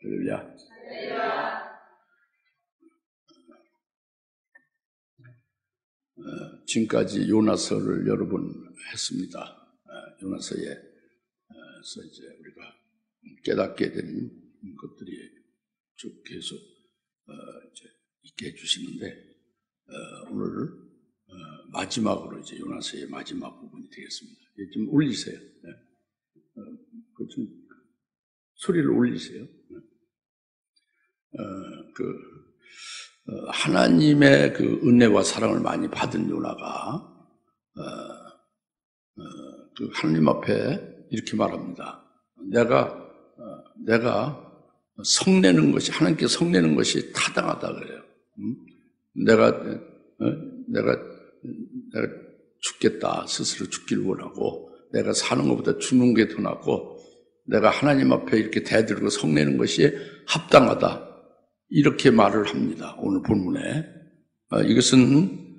할렐루야. 지금까지 요나서를 여러 번 했습니다. 요나서에 이제 우리가 깨닫게 된 것들이 쭉 계속 이제 있게 해주시는데 오늘 마지막으로 이제 요나서의 마지막 부분이 되겠습니다. 좀 올리세요. 좀 소리를 올리세요. 하나님의 그 은혜와 사랑을 많이 받은 요나가 그 하나님 앞에 이렇게 말합니다. 내가 성내는 것이, 하나님께 성내는 것이 타당하다 그래요. 내가 죽겠다, 스스로 죽기를 원하고, 내가 사는 것보다 죽는 게 더 낫고, 내가 하나님 앞에 이렇게 대들고 성내는 것이 합당하다, 이렇게 말을 합니다. 오늘 본문에. 이것은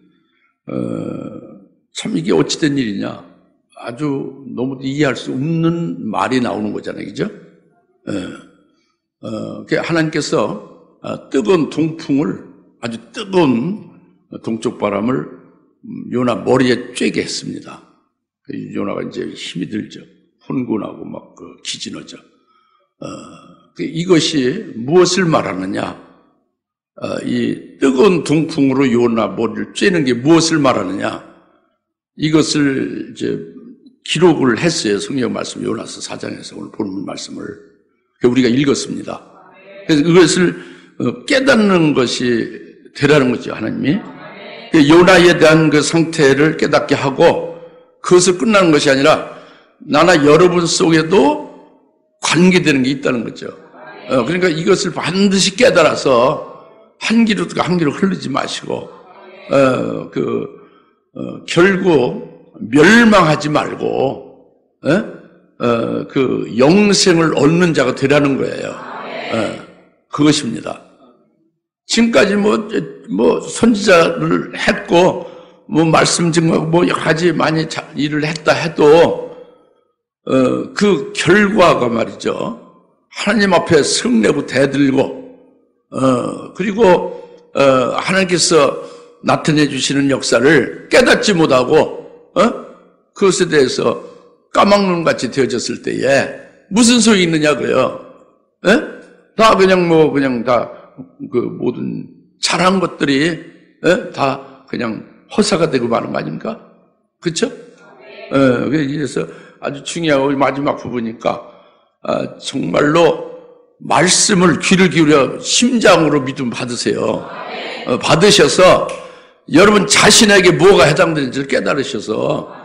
참 이게 어찌된 일이냐, 아주 너무 이해할 수 없는 말이 나오는 거잖아요, 그죠? 하나님께서 뜨거운 동풍을, 아주 뜨거운 동쪽 바람을 요나 머리에 쬐게 했습니다. 요나가 이제 힘이 들죠. 혼곤하고 막 기진하죠. 이것이 무엇을 말하느냐? 이 뜨거운 동풍으로 요나 머리를 쬐는 게 무엇을 말하느냐? 이것을 이제 기록을 했어요. 성경 말씀 요나서 4장에서 오늘 본문 말씀을 우리가 읽었습니다. 그래서 이것을 깨닫는 것이 되라는 거죠, 하나님이. 요나에 대한 그 상태를 깨닫게 하고, 그것을 끝나는 것이 아니라 나나 여러분 속에도 관계되는 게 있다는 거죠. 그러니까 이것을 반드시 깨달아서 한 길로 흐르지 마시고, 결국 멸망하지 말고, 그 영생을 얻는 자가 되라는 거예요. 그것입니다. 지금까지 뭐 선지자를 했고, 뭐 말씀 증거하고 뭐 여러 가지 많이 일을 했다 해도, 그 결과가 말이죠. 하나님 앞에 성내고 대들고, 그리고, 하나님께서 나타내 주시는 역사를 깨닫지 못하고, 그것에 대해서 까막눈 같이 되어졌을 때에 무슨 소용이 있느냐고요. 다 그냥 다 그 모든 잘한 것들이 다 그냥 허사가 되고 마는 거 아닙니까? 그렇죠? 그래서 아주 중요하고 마지막 부분이니까 정말로 말씀을 귀를 기울여 심장으로 믿음 받으세요. 받으셔서 여러분 자신에게 뭐가 해당되는지를 깨달으셔서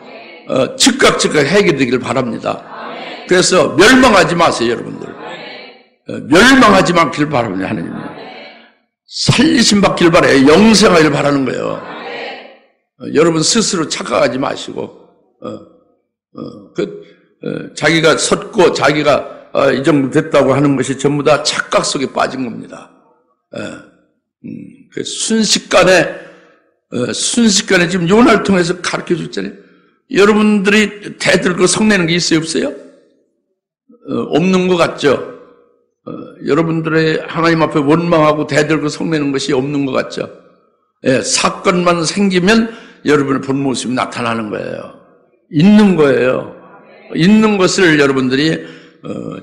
즉각 해결되기를 바랍니다. 그래서 멸망하지 마세요, 여러분들. 멸망하지 않기를 바랍니다, 하나님. 살리심 받기를 바라요. 영생하기를 바라는 거예요. 여러분 스스로 착각하지 마시고, 자기가 섰고 자기가 이 정도 됐다고 하는 것이 전부 다 착각 속에 빠진 겁니다. 순식간에 지금 요나를 통해서 가르쳐 줬잖아요. 여러분들이 대들고 성내는 게 있어요, 없어요? 없는 것 같죠? 여러분들의 하나님 앞에 원망하고 대들고 성내는 것이 없는 것 같죠? 사건만 생기면 여러분의 본 모습이 나타나는 거예요. 있는 거예요. 있는 것을 여러분들이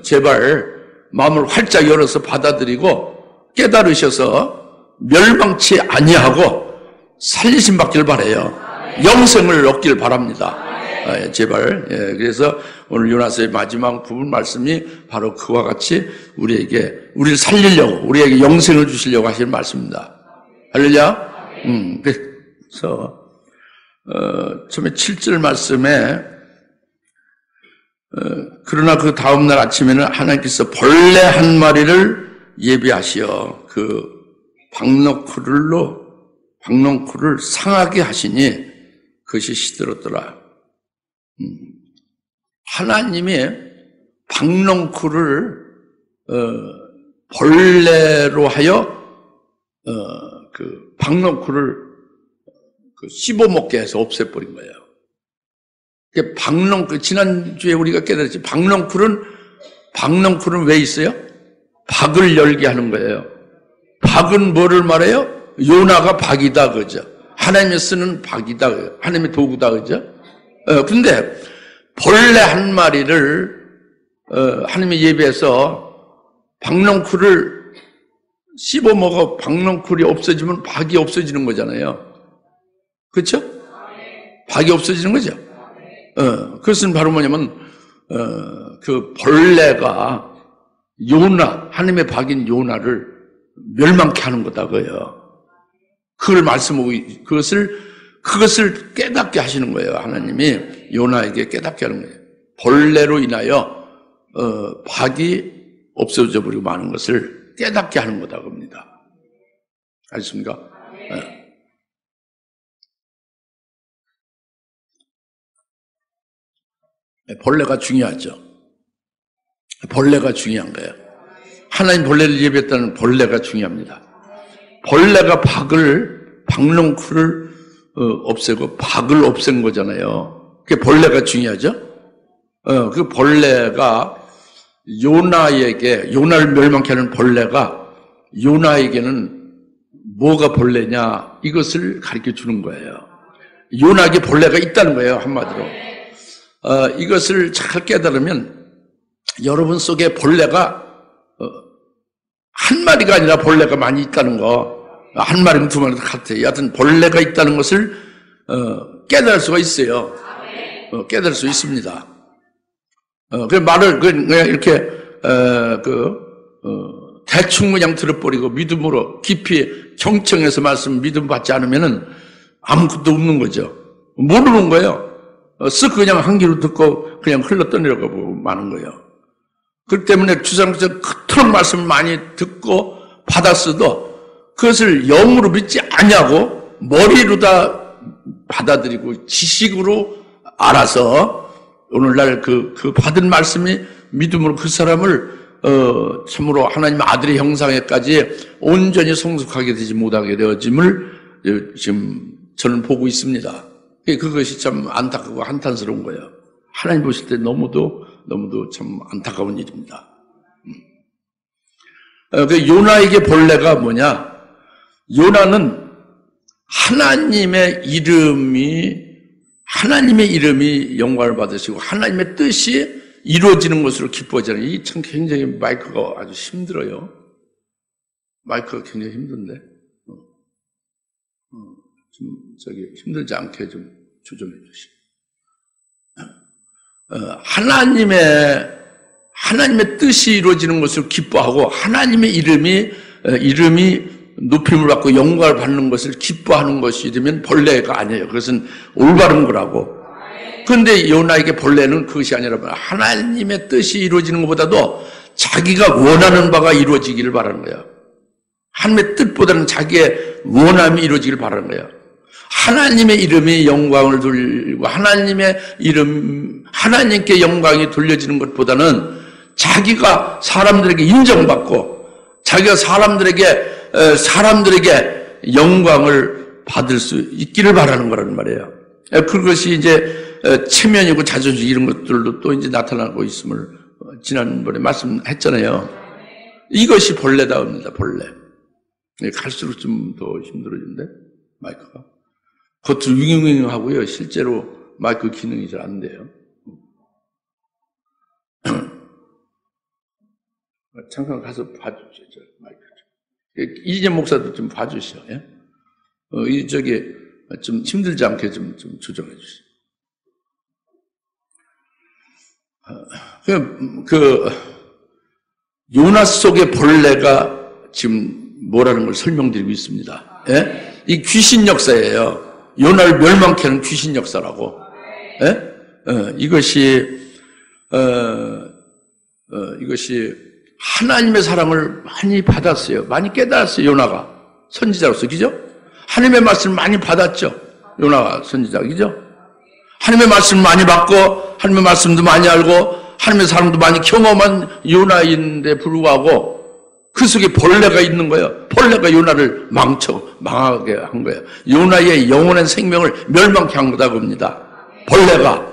제발 마음을 활짝 열어서 받아들이고 깨달으셔서 멸망치 아니하고 살리심 받기를 바라요. 영생을 얻기를 바랍니다. 제발. 그래서 오늘 요나서의 마지막 부분 말씀이 바로 그와 같이 우리를 살리려고, 우리에게 영생을 주시려고 하시는 말씀입니다. 할렐루야. 그래서 처음에 7절 말씀에 그러나 그 다음날 아침에는 하나님께서 벌레 한 마리를 예비하시어 그 박넝쿨을 상하게 하시니 그것이 시들었더라. 하나님이 박넝쿨을 벌레로 하여 그 박넝쿨을 씹어먹게 해서 없애버린 거예요. 박넝쿨, 지난주에 우리가 깨달았지, 박넝쿨은 왜 있어요? 박을 열게 하는 거예요. 박은 뭐를 말해요? 요나가 박이다, 그죠? 하나님이 쓰는 박이다, 하나님의 도구다, 그죠? 근데 벌레 한 마리를 하나님의 예배에서 박넝쿨을 씹어먹어 박넝쿨이 없어지면 박이 없어지는 거잖아요. 그렇죠? 박이 없어지는 거죠. 그것은 바로 뭐냐면 그 벌레가 요나, 하나님의 박인 요나를 멸망케 하는 거다, 그거예요. 그걸 말씀하고, 그것을 깨닫게 하시는 거예요. 하나님이 요나에게 깨닫게 하는 거예요. 벌레로 인하여, 박이 없어져 버리고 마는 것을 깨닫게 하는 거다, 겁니다. 아셨습니까? 네. 벌레가 중요하죠. 벌레가 중요한 거예요. 하나님 벌레를 예배했다는 벌레가 중요합니다. 벌레가 박넝쿨을 없애고 박을 없앤 거잖아요. 그게 벌레가 중요하죠. 그 벌레가 요나를 멸망케 하는 벌레가 요나에게는 뭐가 벌레냐, 이것을 가르쳐 주는 거예요. 요나에게 벌레가 있다는 거예요, 한마디로. 이것을 잘 깨달으면 여러분 속에 벌레가 한 마리가 아니라 벌레가 많이 있다는 거, 한 마리면 두 마리도 같아요. 여하튼 벌레가 있다는 것을 깨달을 수가 있어요. 깨달을 수 있습니다. 그 말을 그냥 이렇게 대충 그냥 들어버리고 믿음으로 깊이 경청해서 말씀 믿음 받지 않으면은 아무것도 없는 거죠. 모르는 거예요. 쓱 그냥 한 귀로 듣고 그냥 흘러 떠내려가고 마는 거예요. 그렇기 때문에 주장께서 그토록 말씀을 많이 듣고 받았어도 그것을 영으로 믿지 않냐고 머리로 다 받아들이고 지식으로 알아서 오늘날 그 받은 말씀이 믿음으로 그 사람을 참으로 하나님 아들의 형상에까지 온전히 성숙하게 되지 못하게 되어짐을 지금 저는 보고 있습니다. 그것이 참 안타깝고 한탄스러운 거예요. 하나님 보실 때 너무도 참 안타까운 일입니다. 그 요나에게 벌레가 뭐냐? 요나는 하나님의 이름이 영광을 받으시고 하나님의 뜻이 이루어지는 것으로 기뻐하잖아요. 이 참 굉장히 마이크가 아주 힘들어요. 마이크가 굉장히 힘든데. 좀 힘들지 않게 좀 조정해 주시고. 하나님의 뜻이 이루어지는 것을 기뻐하고 하나님의 이름이 높임을 받고 영광을 받는 것을 기뻐하는 것이 되면 벌레가 아니에요. 그것은 올바른 거라고. 그런데 요나에게 벌레는 그것이 아니라 하나님의 뜻이 이루어지는 것보다도 자기가 원하는 바가 이루어지기를 바라는 거예요. 하나님의 뜻보다는 자기의 원함이 이루어지기를 바라는 거예요. 하나님의 이름이 영광을 돌리고 하나님께 영광이 돌려지는 것보다는 자기가 사람들에게 인정받고 자기가 사람들에게 영광을 받을 수 있기를 바라는 거라는 말이에요. 그것이 이제 체면이고 자존심 이런 것들도 또 이제 나타나고 있음을 지난번에 말씀했잖아요. 이것이 벌레다입니다. 벌레. 갈수록 좀 더 힘들어진데 마이크가. 겉으로 윙윙 하고요. 실제로 마이크 기능이 잘 안 돼요. 잠깐 가서 봐주죠, 저 마이크. 이재 목사도 좀 봐주시오. 예? 좀 힘들지 않게 좀 조정해 주시오. 요나 속의 벌레가 지금 뭐라는 걸 설명드리고 있습니다. 예? 이 귀신 역사예요. 요나를 멸망케 하는 귀신 역사라고. 예? 이것이 하나님의 사랑을 많이 받았어요. 많이 깨달았어요. 요나가 선지자로서, 그죠? 하나님의 말씀을 많이 받았죠. 요나가 선지자, 그죠? 하나님의 말씀을 많이 받고 하나님의 말씀도 많이 알고 하나님의 사랑도 많이 경험한 요나인데 불구하고 그 속에 벌레가 있는 거예요. 벌레가 요나를 망하게 한 거예요. 요나의 영원한 생명을 멸망케 한 거다 봅니다. 벌레가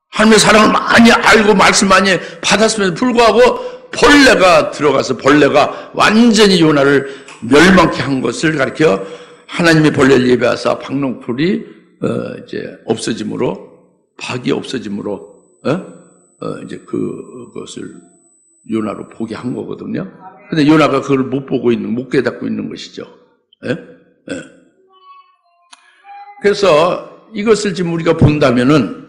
하나님의 사랑을 많이 알고 말씀 많이 받았음에도 불구하고 벌레가 들어가서 벌레가 완전히 요나를 멸망케 한 것을 가리켜 하나님의 벌레를 예배하사 박농풀이 이제 없어짐으로, 박이 없어짐으로 이제 그것을 요나로 보게 한 거거든요. 근데 요나가 그걸 못 보고 못 깨닫고 있는 것이죠. 예? 예. 그래서 이것을 지금 우리가 본다면은,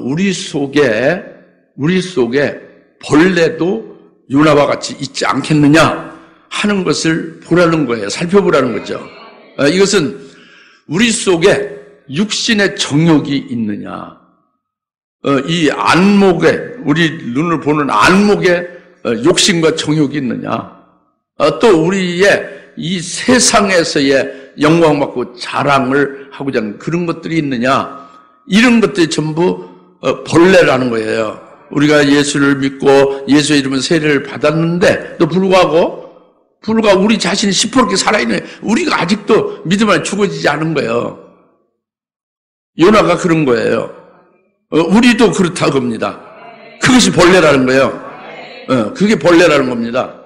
우리 속에 벌레도 요나와 같이 있지 않겠느냐 하는 것을 보라는 거예요. 살펴보라는 거죠. 이것은 우리 속에 육신의 정욕이 있느냐, 이 안목에, 우리 눈을 보는 안목에 욕심과 정욕이 있느냐, 또 우리의 이 세상에서의 영광받고 자랑을 하고자 하는 그런 것들이 있느냐, 이런 것들이 전부 벌레라는 거예요. 우리가 예수를 믿고 예수의 이름으로 세례를 받았는데도 불구하고 우리 자신이 시퍼렇게 살아있는, 우리가 아직도 믿음 안에 죽어지지 않은 거예요. 요나가 그런 거예요. 우리도 그렇다고 합니다. 그것이 벌레라는 거예요. 그게 벌레라는 겁니다.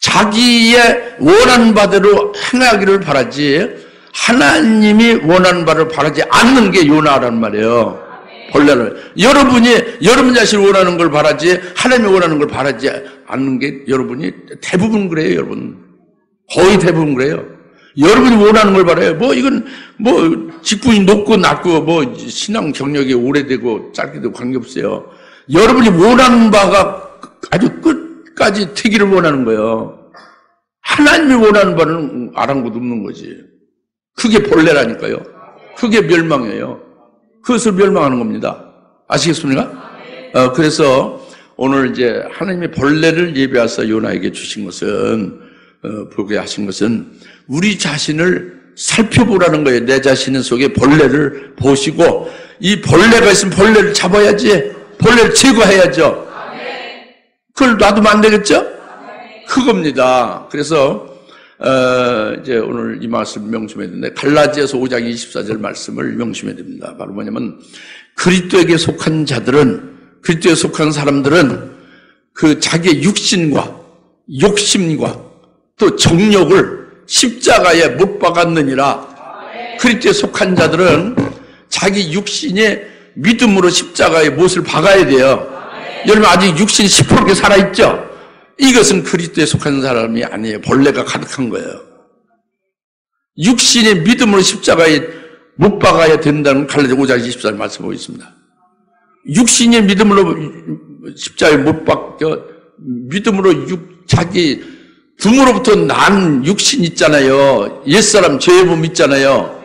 자기의 원하는 바대로 행하기를 바라지 하나님이 원하는 바를 바라지 않는 게 요나라는 말이에요. 벌레를. 여러분 자신이 원하는 걸 바라지 하나님이 원하는 걸 바라지 않는 게 여러분이 대부분 그래요, 여러분. 거의 대부분 그래요. 여러분이 원하는 걸 바라요. 이건 직분이 높고 낮고 신앙 경력이 오래되고 짧게 되고 관계없어요. 여러분이 원하는 바가 아주 끝까지 되기를 원하는 거예요. 하나님이 원하는 바는 아랑곳 없는 거지. 그게 벌레라니까요. 그게 멸망이에요. 그것을 멸망하는 겁니다. 아시겠습니까? 그래서 오늘 이제 하나님의 벌레를 예배하사 요나에게 주신 것은, 보게 하신 것은 우리 자신을 살펴보라는 거예요. 내 자신 속에 벌레를 보시고, 이 벌레가 있으면 벌레를 잡아야지, 벌레를 제거해야죠. 그걸 놔두면 안 되겠죠? 그겁니다. 그래서 이제 오늘 이 말씀 명심해야 되는데, 갈라디아서 5장 24절 말씀을 명심해야 됩니다. 바로 뭐냐면, 그리스도에게 속한 자들은, 그리스도에 속한 사람들은 그 자기의 육신과 욕심과 또 정욕을 십자가에 못 박았느니라. 그리스도에 속한 자들은 자기 육신이 믿음으로 십자가에 못을 박아야 돼요. 여러분 아직 육신이 시퍼렇게 살아있죠? 이것은 그리스도에 속한 사람이 아니에요. 벌레가 가득한 거예요. 육신이 믿음으로 십자가에 못 박아야 된다는 갈라디아 5장 24절 말씀 보고 있습니다. 육신이 믿음으로 십자가에 못 박혀, 믿음으로 자기 등으로부터 난 육신 있잖아요. 옛사람 죄의 몸 있잖아요.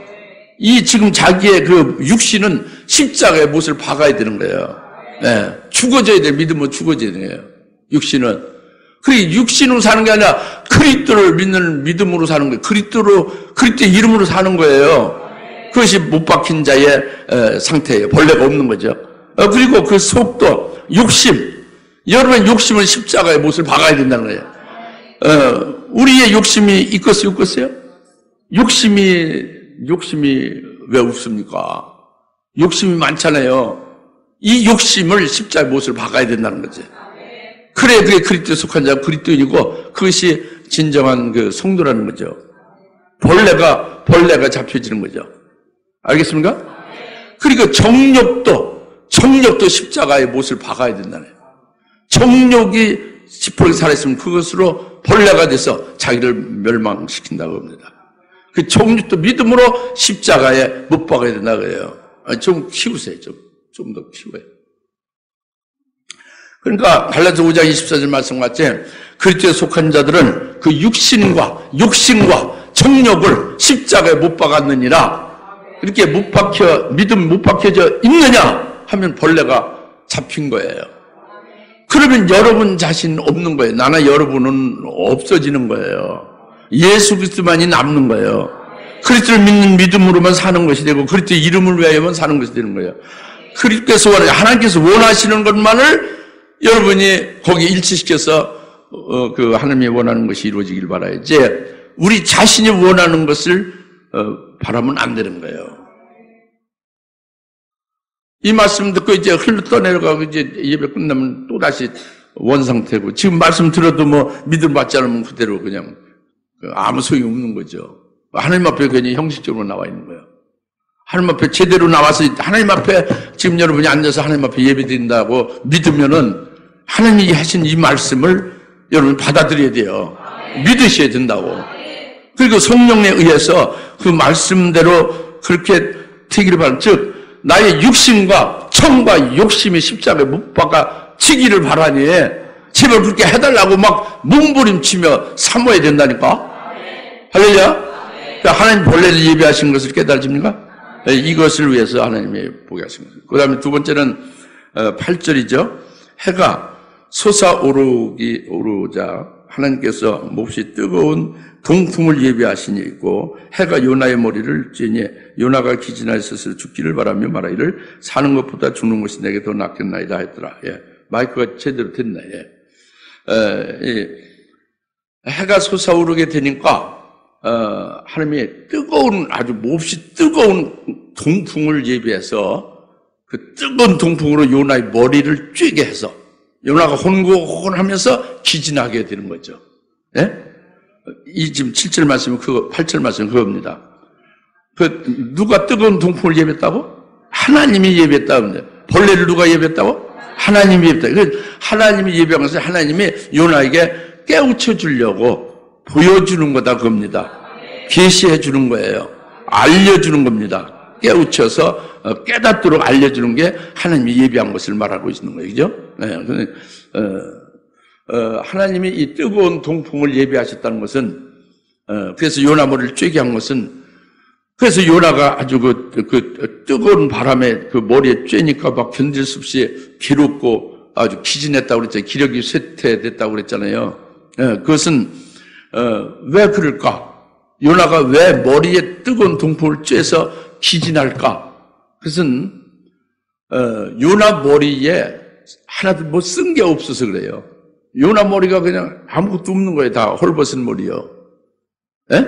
이 지금 자기의 그 육신은 십자가에 못을 박아야 되는 거예요. 네. 죽어져야 돼. 믿음으로 죽어져야 돼요. 육신은. 그리고 육신으로 사는 게 아니라 그리스도를 믿는 믿음으로 사는 거예요. 그리스도의 이름으로 사는 거예요. 그것이 못 박힌 자의 상태예요. 벌레가 없는 거죠. 그리고 그 속도, 욕심. 여러분의 욕심은 십자가에 못을 박아야 된다는 거예요. 우리의 욕심이 있겠어요? 욕심이 왜 없습니까? 욕심이 많잖아요. 이 욕심을 십자가에 못을 박아야 된다는 거지. 그래, 그게 그리스도에 속한 자가 그리스도인이고, 그것이 진정한 그 성도라는 거죠. 벌레가 잡혀지는 거죠. 알겠습니까? 그리고 정욕도 십자가에 못을 박아야 된다는 거예요. 정욕이 시퍼렇게 살아있으면 그것으로 벌레가 돼서 자기를 멸망시킨다고 합니다. 그 정욕도 믿음으로 십자가에 못 박아야 된다고 해요. 좀 키우세요. 좀 더 키워요. 그러니까 갈라디아 5장 24절 말씀과 같이 그리스도에 속한 자들은 그 육신과 욕심과 정욕을 십자가에 못 박았느니라. 이렇게 믿음 못 박혀져 있느냐 하면 벌레가 잡힌 거예요. 그러면 여러분 자신 없는 거예요. 나나 여러분은 없어지는 거예요. 예수 그리스도만이 남는 거예요. 그리스도를 믿는 믿음으로만 사는 것이 되고 그리스도 이름을 위하여만 사는 것이 되는 거예요. 하나님께서 원하시는 것만을 여러분이 거기에 일치시켜서 그 하나님이 원하는 것이 이루어지길 바라야지, 우리 자신이 원하는 것을 바라면 안 되는 거예요. 이 말씀 듣고 이제 흘러 떠내려가고 이제 예배 끝나면 또 다시 원상태고, 지금 말씀 들어도 뭐 믿음 받지 않으면 그대로 그냥 아무 소용이 없는 거죠. 하나님 앞에 괜히 형식적으로 나와 있는 거예요. 하나님 앞에 제대로 나와서 하나님 앞에 지금 여러분이 앉아서 하나님 앞에 예배 드린다고 믿으면은 하나님이 하신 이 말씀을 여러분 받아들여야 돼요. 믿으셔야 된다고. 그리고 성령에 의해서 그 말씀대로 그렇게 되기를 바랍니다. 즉 나의 육신과 청과 욕심이 십자가에 못 박아 치기를 바라니 제발 그렇게 해달라고 막 몸부림치며 사모해야 된다니까. 할렐루야. 그러니까 하나님 본래를 예비하신 것을 깨달아집니까? 이것을 위해서 하나님이 보게 하신 겁니다. 그 다음에 두 번째는 8절이죠. 해가 솟아오르자 하나님께서 몹시 뜨거운 동풍을 예비하시니 있고, 해가 요나의 머리를 쬐니 요나가 기진하여 스스로 죽기를 바라며 말하기를 사는 것보다 죽는 것이 내게 더 낫겠나이다 했더라. 예. 마이크가 제대로 됐네. 예. 해가 솟아오르게 되니까 하나님이 뜨거운, 아주 몹시 뜨거운 동풍을 예비해서 그 뜨거운 동풍으로 요나의 머리를 쬐게 해서 요나가 혼곤하면서 기진하게 되는 거죠. 예? 이 지금 7절 말씀은 그거, 8절 말씀은 그겁니다. 그 누가 뜨거운 동풍을 예비했다고? 하나님이 예비했다고. 벌레를 누가 예비했다고? 하나님이 예비했다. 하나님이 예비한 것은 하나님이 요나에게 깨우쳐 주려고 보여주는 거다 그겁니다. 계시해 주는 거예요. 알려주는 겁니다. 깨우쳐서 깨닫도록 알려주는 게 하나님이 예비한 것을 말하고 있는 거예요. 그죠? 네. 하나님이 이 뜨거운 동풍을 예비하셨다는 것은, 그래서 요나 머리를 쬐게 한 것은, 그래서 요나가 아주 그 뜨거운 바람에 그 머리에 쬐니까 막 견딜 수 없이 괴롭고 아주 기진했다고 그랬잖아요. 기력이 쇠퇴됐다고 그랬잖아요. 그것은, 왜 그럴까? 요나가 왜 머리에 뜨거운 동풍을 쬐서 기진할까? 그것은, 요나 머리에 하나도 뭐 쓴 게 없어서 그래요. 요나 머리가 그냥 아무것도 없는 거예요. 다 헐벗은 머리요. 예?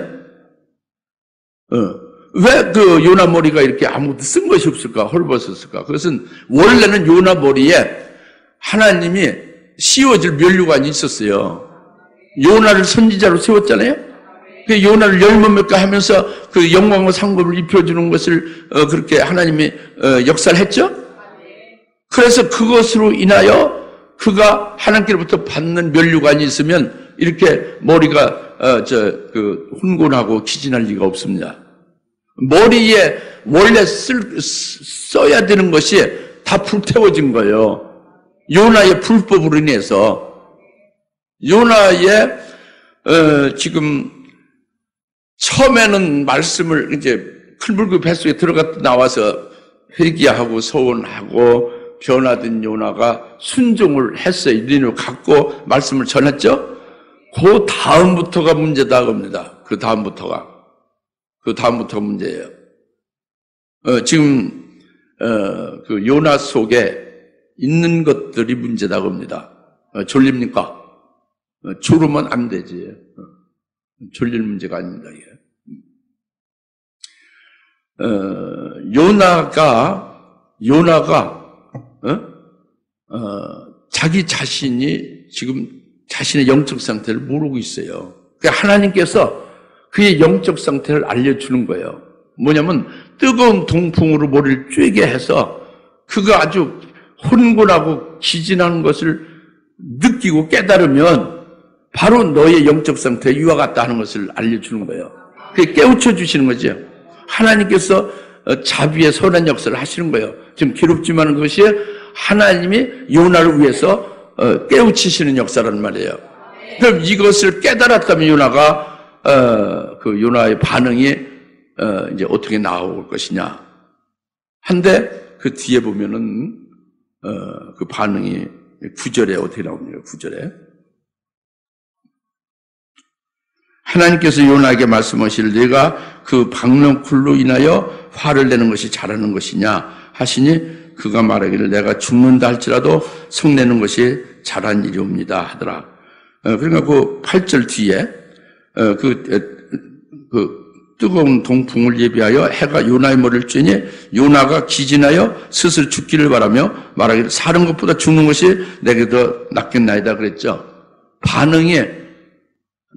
왜 그 요나 머리가 이렇게 아무것도 쓴 것이 없을까? 헐벗었을까? 그것은 원래는 요나 머리에 하나님이 씌워질 면류관이 있었어요. 요나를 선지자로 세웠잖아요. 그 요나를 열매맺게 하면서 그 영광과 상급을 입혀주는 것을 그렇게 하나님이 역사를 했죠. 그래서 그것으로 인하여 그가 하나님께로부터 받는 면류관이 있으면 이렇게 머리가 혼곤하고 기진할 리가 없습니다. 머리에 원래 써야 되는 것이 다 불태워진 거예요. 요나의 불법으로 인해서. 요나의 지금 처음에는 말씀을 이제 풀물그 뱃속에 들어갔다 나와서 회개하고 서원하고 변화된 요나가 순종을 했어요. 니누를 갖고 말씀을 전했죠. 그 다음부터가 문제다 겁니다. 그 다음부터가 문제예요. 지금 그 요나 속에 있는 것들이 문제다 겁니다. 졸립니까? 졸으면 안 되지. 졸릴 문제가 아닙니다. 이게. 요나가 자기 자신이 지금 자신의 영적 상태를 모르고 있어요. 그러니까 하나님께서 그의 영적 상태를 알려주는 거예요. 뭐냐면 뜨거운 동풍으로 머리를 쬐게 해서 그가 아주 혼곤하고 기진하는 것을 느끼고 깨달으면 바로 너의 영적 상태에 이와 같다 하는 것을 알려주는 거예요. 그게 깨우쳐 주시는 거죠. 하나님께서 자비의 선한 역사를 하시는 거예요. 지금 괴롭지만 그것이 하나님이 요나를 위해서 깨우치시는 역사라는 말이에요. 그럼 이것을 깨달았다면 요나가 그 요나의 반응이 이제 어떻게 나올 것이냐. 한데 그 뒤에 보면은 그 반응이 9절에 어떻게 나옵니까? 9절에 하나님께서 요나에게 말씀하시길 네가 그 박명쿨로 인하여 화를 내는 것이 잘하는 것이냐 하시니 그가 말하기를 내가 죽는다 할지라도 성내는 것이 잘한 일이옵니다 하더라. 그러니까 그 8절 뒤에 그 뜨거운 동풍을 예비하여 해가 요나의 머리를 쬐니 요나가 기진하여 스스로 죽기를 바라며 말하기를 사는 것보다 죽는 것이 내게 더 낫겠나이다 그랬죠. 반응이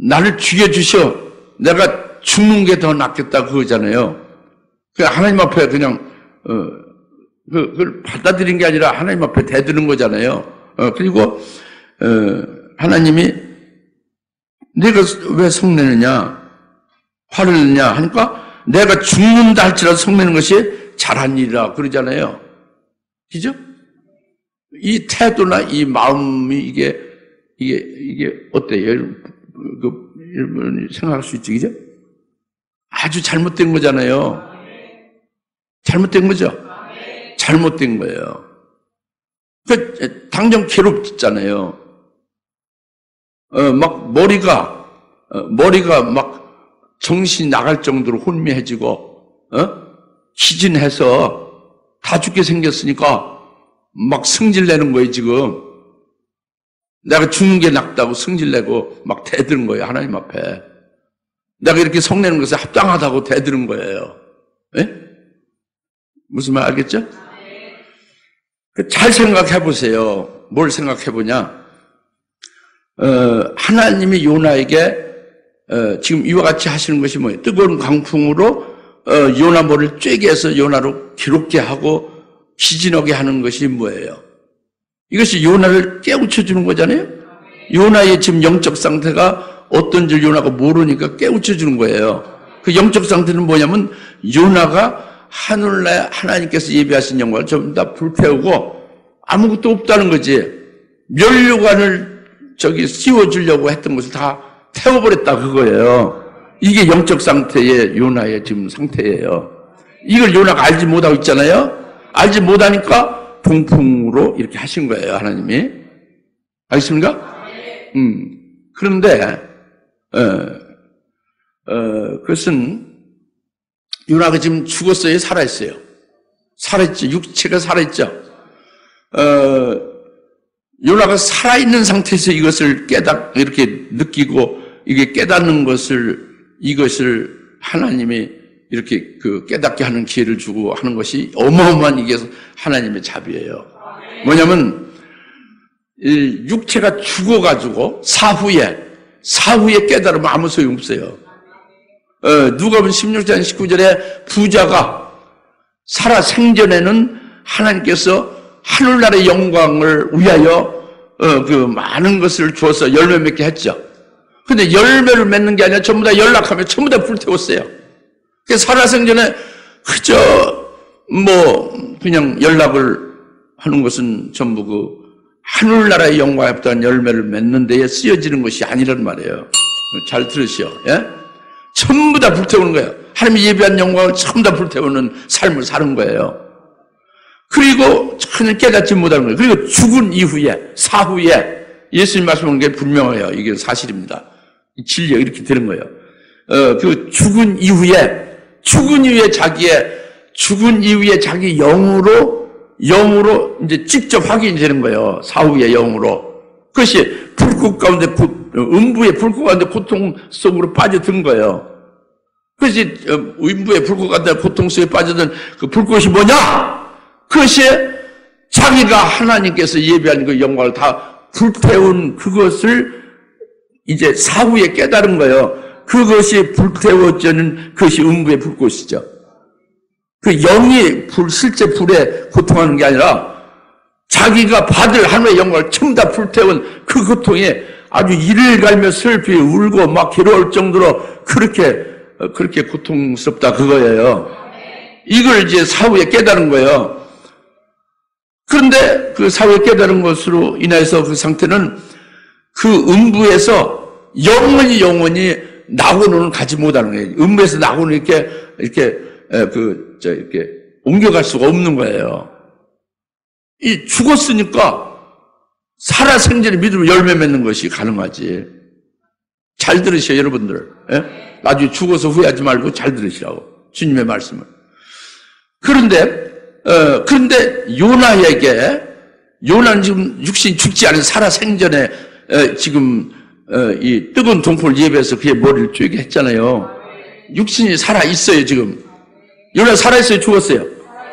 나를 죽여주셔. 내가 죽는 게 더 낫겠다 그거잖아요. 하나님 앞에 그냥 그걸 받아들인 게 아니라 하나님 앞에 대드는 거잖아요. 그리고 하나님이 내가 왜 성내느냐 화를 내냐 하니까 내가 죽는다 할지라도 성내는 것이 잘한 일이라 그러잖아요. 그죠? 이 태도나 이 마음이 이게 어때요? 여러분이 생각할 수 있죠, 그죠? 아주 잘못된 거잖아요. 잘못된 거죠? 잘못된 거예요. 당장 괴롭잖아요. 막 머리가 막 정신이 나갈 정도로 혼미해지고, 기진해서 다 죽게 생겼으니까 막 승질내는 거예요, 지금. 내가 죽는 게 낫다고 승질내고 막 대드는 거예요, 하나님 앞에. 내가 이렇게 성내는 것에 합당하다고 대드는 거예요. 예? 무슨 말 알겠죠? 잘 생각해 보세요. 뭘 생각해 보냐? 하나님이 요나에게 지금 이와 같이 하시는 것이 뭐예요? 뜨거운 광풍으로 요나 머리를 쬐게 해서 요나로 기록게 하고 기진하게 하는 것이 뭐예요? 이것이 요나를 깨우쳐 주는 거잖아요. 요나의 지금 영적 상태가 어떤 줄 요나가 모르니까 깨우쳐 주는 거예요. 그 영적 상태는 뭐냐면 요나가 하늘나라 하나님께서 예비하신 영광을 전부 다 불태우고 아무것도 없다는 거지. 면류관을 씌워주려고 했던 것을 다 태워버렸다 그거예요. 이게 영적 상태의 요나의 지금 상태예요. 이걸 요나가 알지 못하고 있잖아요. 알지 못하니까 동풍으로 이렇게 하신 거예요, 하나님이. 알겠습니까? 그런데 그것은 요나가 지금 죽었어요, 살아있어요? 살아있죠. 육체가 살아있죠. 요나가 살아있는 상태에서 이것을 이렇게 느끼고 이게 깨닫는 이것을 하나님이 이렇게 깨닫게 하는 기회를 주고 하는 것이 어마어마한 이게 하나님의 자비예요. 뭐냐면 이 육체가 죽어가지고 사후에 깨달으면 아무 소용없어요. 누가복음 16장 19절에 부자가 살아 생전에는 하나님께서 하늘나라의 영광을 위하여 많은 것을 주어서 열매 맺게 했죠. 근데 열매를 맺는 게 아니라 전부 다 연락하면 전부 다 불태웠어요. 살아생전에 그저 그냥 연락을 하는 것은 전부 하늘나라의 영광에 합당한 열매를 맺는 데에 쓰여지는 것이 아니란 말이에요. 잘 들으시오. 예? 전부 다 불태우는 거예요. 하나님이 예비한 영광을 전부 다 불태우는 삶을 사는 거예요. 그리고 전혀 깨닫지 못하는 거예요. 그리고 죽은 이후에, 사후에 예수님 말씀하는 게 분명해요. 이게 사실입니다. 진리가 이렇게 되는 거예요. 죽은 이후에 자기 영으로 이제 직접 확인이 되는 거예요. 사후의 영으로. 그것이 불꽃 가운데, 음부의 불꽃 가운데 고통 속으로 빠져든 거예요. 그것이 음부의 불꽃 가운데 고통 속에 빠져든 그 불꽃이 뭐냐? 그것이 자기가 하나님께서 예비한 그 영광을 다 불태운 그것을 이제 사후에 깨달은 거예요. 그것이 불태워지는 그것이 음부의 불꽃이죠. 그 영이 실제 불에 고통하는 게 아니라 자기가 받을 하나님의 영광을 전부 다 불태운 그 고통에 아주 이를 갈며 슬피 울고 막 괴로울 정도로 그렇게 고통스럽다 그거예요. 이걸 이제 사후에 깨달은 거예요. 그런데 그 사후에 깨달은 것으로 인해서 그 상태는 그 음부에서 영원히 낙원으로는 가지 못하는 거예요. 음부에서 낙원을 이렇게 옮겨갈 수가 없는 거예요. 죽었으니까 살아생전에 믿음으로 열매 맺는 것이 가능하지. 잘 들으셔요, 여러분들. 예? 나중에 죽어서 후회하지 말고 잘 들으시라고. 주님의 말씀을. 그런데 요나는 지금 육신이 죽지 않은 살아생전에 지금 이 뜨거운 동포를 예배해서 그의 머리를 쬐게 했잖아요. 육신이 살아있어요, 지금. 요나 살아있어요, 죽었어요?